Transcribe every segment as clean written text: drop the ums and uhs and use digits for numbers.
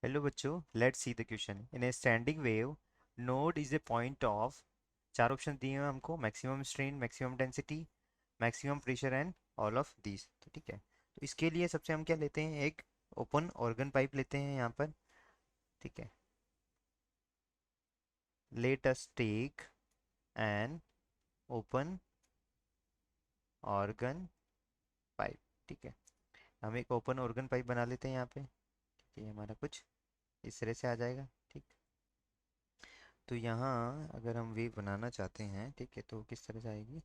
Hello बच्चों, let's see the question. In A standing wave, node is a point of, चार option दिए हैं हमको, maximum strain, maximum density, maximum pressure and all of these. तो ठीक है, तो इसके लिए सबसे हम क्या लेते हैं, एक ओपन ऑर्गन पाइप लेते हैं यहाँ पर। ठीक है, let us take an open organ pipe. ठीक है, हम एक ओपन ऑर्गन पाइप बना लेते हैं यहाँ पे। ठीक है, ये हमारा कुछ इस तरह से आ जाएगा। ठीक, तो यहाँ अगर हम वेव बनाना चाहते हैं, ठीक है, तो किस तरह से आएगी।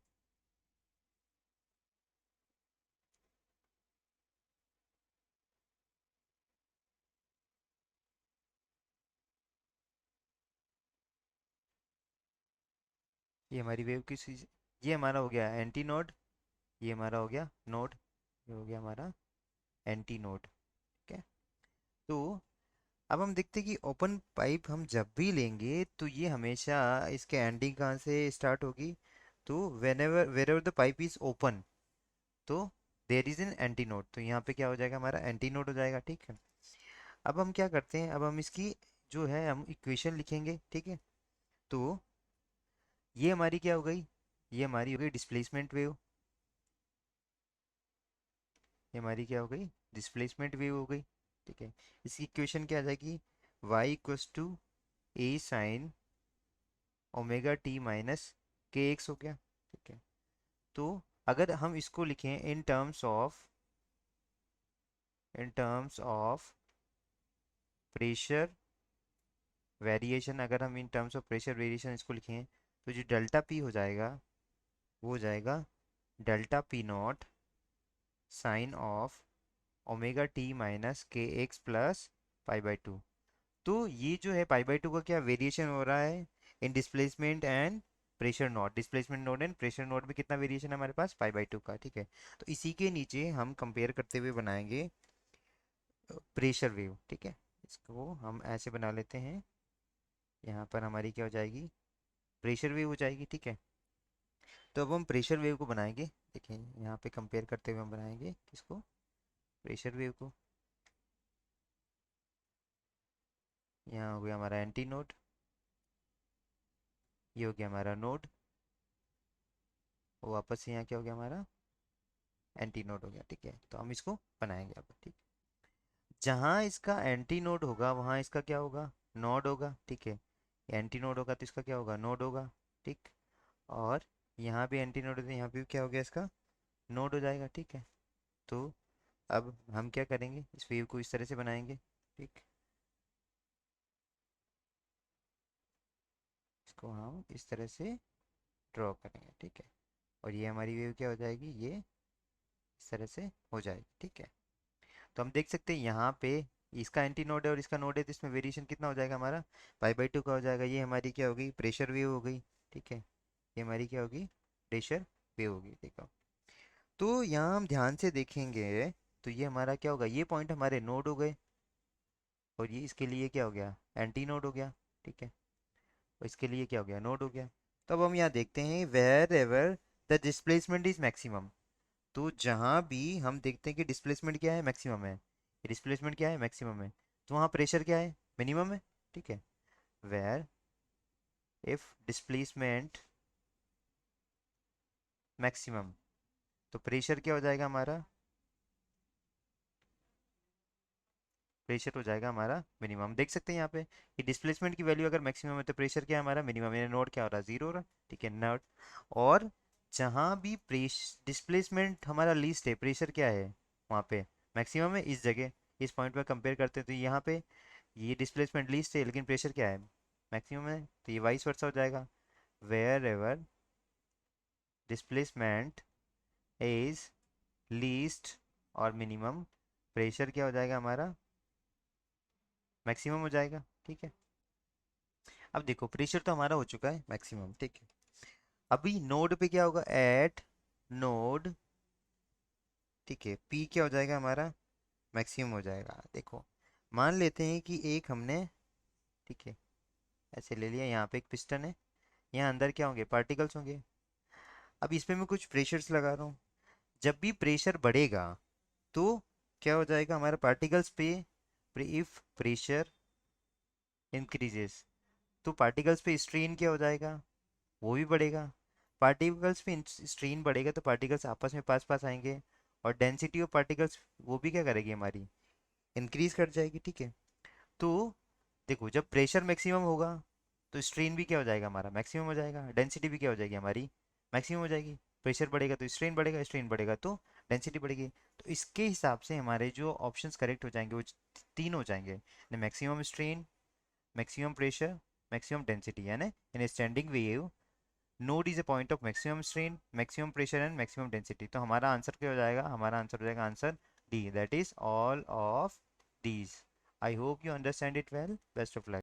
ये हमारी वेव की ये हमारा हो गया एंटी नोड, ये हमारा हो गया नोड, ये हो गया हमारा एंटी नोड। ठीक है, तो अब हम देखते हैं कि ओपन पाइप हम जब भी लेंगे तो ये हमेशा इसके एंडिंग कहाँ से स्टार्ट होगी। तो whenever wherever the pipe is open, तो there is an antinode, तो यहाँ पे क्या हो जाएगा, हमारा एंटी नोड हो जाएगा। ठीक है, अब हम क्या करते हैं, अब हम इसकी जो है हम इक्वेशन लिखेंगे। ठीक है, तो ये हमारी क्या हो गई, ये हमारी हो गई डिस्प्लेसमेंट वेव। ये हमारी क्या हो गई, डिस्प्लेसमेंट वेव हो गई। ठीक है, इसकी इक्वेशन क्या आ जाएगी, y equals to a sine omega t minus k x हो गया। ठीक है, तो अगर हम इसको लिखें in terms of pressure variation, अगर हम in terms of pressure variation इसको लिखें, तो जो डेल्टा पी हो जाएगा वो हो जाएगा delta P naught sine of omega t minus k x plus pi by two. तो ये जो है पाई बाई टू का क्या वेरिएशन हो रहा है इन displacement and pressure node, displacement node and pressure node में कितना वेरिएशन है हमारे पास, पाई बाई टू का। ठीक है, तो इसी के नीचे हम कंपेयर करते हुए बनाएंगे प्रेशर वेव। ठीक है, इसको हम ऐसे बना लेते हैं, यहाँ पर हमारी क्या हो जाएगी, प्रेशर वेव हो जाएगी। ठीक है, तो अब हम प्रेशर वेव को बनाएंगे। देखिए यहाँ पे कंपेयर करते हुए हम बनाएंगे किसको, प्रेशर वेव को। यहाँ हो गया हमारा एंटी नोड, ये हो गया हमारा नोड, और वापस से यहाँ क्या हो गया हमारा एंटी नोड हो गया। ठीक है, तो हम इसको बनाएंगे अब। ठीक, जहाँ इसका एंटी नोड होगा वहाँ इसका क्या होगा, नोड होगा। ठीक है, एंटी नोड होगा तो इसका क्या होगा, नोड होगा। ठीक, और यहाँ भी एंटी नोड है तो यहाँ भी क्या हो गया, इसका नोड हो जाएगा। ठीक है, तो अब हम क्या करेंगे, इस वेव को इस तरह से बनाएंगे। ठीक, इसको हम इस तरह से ड्रॉ करेंगे। ठीक है, और ये हमारी वेव क्या हो जाएगी, ये इस तरह से हो जाएगी। ठीक है, तो हम देख सकते हैं यहाँ पे इसका एंटी नोड है और इसका नोड है, तो इसमें वेरिएशन कितना हो जाएगा हमारा, पाई बाई टू का हो जाएगा। ये हमारी क्या होगी, प्रेशर वेव हो गई। ठीक है, ये हमारी क्या होगी, प्रेशर वेव होगी। देखो, तो यहाँ हम ध्यान से देखेंगे तो ये हमारा क्या होगा, ये पॉइंट हमारे नोड हो गए, और ये इसके लिए क्या हो गया, एंटी नोड हो गया। ठीक है, और इसके लिए क्या हो गया, नोड हो गया। तो अब हम यहाँ देखते हैं wherever the displacement is maximum, तो जहाँ भी हम देखते हैं कि डिस्प्लेसमेंट क्या है, मैक्सिमम है, डिस्प्लेसमेंट क्या है, मैक्सिमम है, तो वहाँ प्रेशर क्या है, मिनिमम है। ठीक है, वेयर इफ डिस्प्लेसमेंट मैक्सिमम, तो प्रेशर क्या हो जाएगा हमारा, प्रेशर हो जाएगा हमारा मिनिमम। देख सकते हैं यहाँ पे कि डिस्प्लेसमेंट की वैल्यू अगर मैक्सिमम है तो प्रेशर क्या है हमारा, मिनिमम है, नोड क्या हो रहा है, जीरो हो रहा है। ठीक है, नोड, और जहाँ भी प्रेश डिस्प्लेसमेंट हमारा लीस्ट है, प्रेशर क्या है वहाँ पे, मैक्सिमम है इस जगह, इस पॉइंट पर कंपेयर करते हैं तो यहाँ पे ये डिस्प्लेसमेंट लीस्ट है लेकिन प्रेशर क्या है, मैक्सिमम है, तो ये वाइस वर्सा हो जाएगा। Wherever displacement is least और मिनिमम, प्रेशर क्या हो जाएगा हमारा, मैक्सिमम हो जाएगा। ठीक है, अब देखो प्रेशर तो हमारा हो चुका है मैक्सिमम। ठीक है, अभी नोड पे क्या होगा, एट नोड। ठीक है, पी क्या हो जाएगा हमारा, मैक्सिमम हो जाएगा। देखो, मान लेते हैं कि एक हमने, ठीक है, ऐसे ले लिया, यहाँ पे एक पिस्टन है, यहाँ अंदर क्या होंगे, पार्टिकल्स होंगे। अब इस पे मैं कुछ प्रेशर्स लगा रहा हूँ, जब भी प्रेशर बढ़ेगा तो क्या हो जाएगा हमारे पार्टिकल्स पे, इफ प्रेशर इंक्रीजेस, तो पार्टिकल्स पे स्ट्रेन क्या हो जाएगा, वो भी बढ़ेगा। पार्टिकल्स पे स्ट्रेन बढ़ेगा तो पार्टिकल्स आपस में पास पास आएंगे, और डेंसिटी ऑफ पार्टिकल्स वो भी क्या करेगी हमारी, इंक्रीज कर जाएगी, ठीक है। तो देखो जब प्रेशर मैक्सिमम होगा तो स्ट्रेन भी क्या हो जाएगा हमारा, मैक्सिमम हो जाएगा, डेंसिटी भी क्या हो जाएगी हमारी, मैक्सिमम हो जाएगी। प्रेशर बढ़ेगा तो स्ट्रेन बढ़ेगा तो डेंसिटी बढ़ेगी। तो इसके हिसाब से हमारे जो ऑप्शंस करेक्ट हो जाएंगे वो तीन हो जाएंगे, maximum strain, maximum pressure, maximum density, यानी in a standing wave node is a point of maximum strain, maximum pressure and maximum density। तो हमारा आंसर क्या हो जाएगा, हमारा आंसर हो जाएगा answer D, that is all of these। I hope you understand it well, best of luck।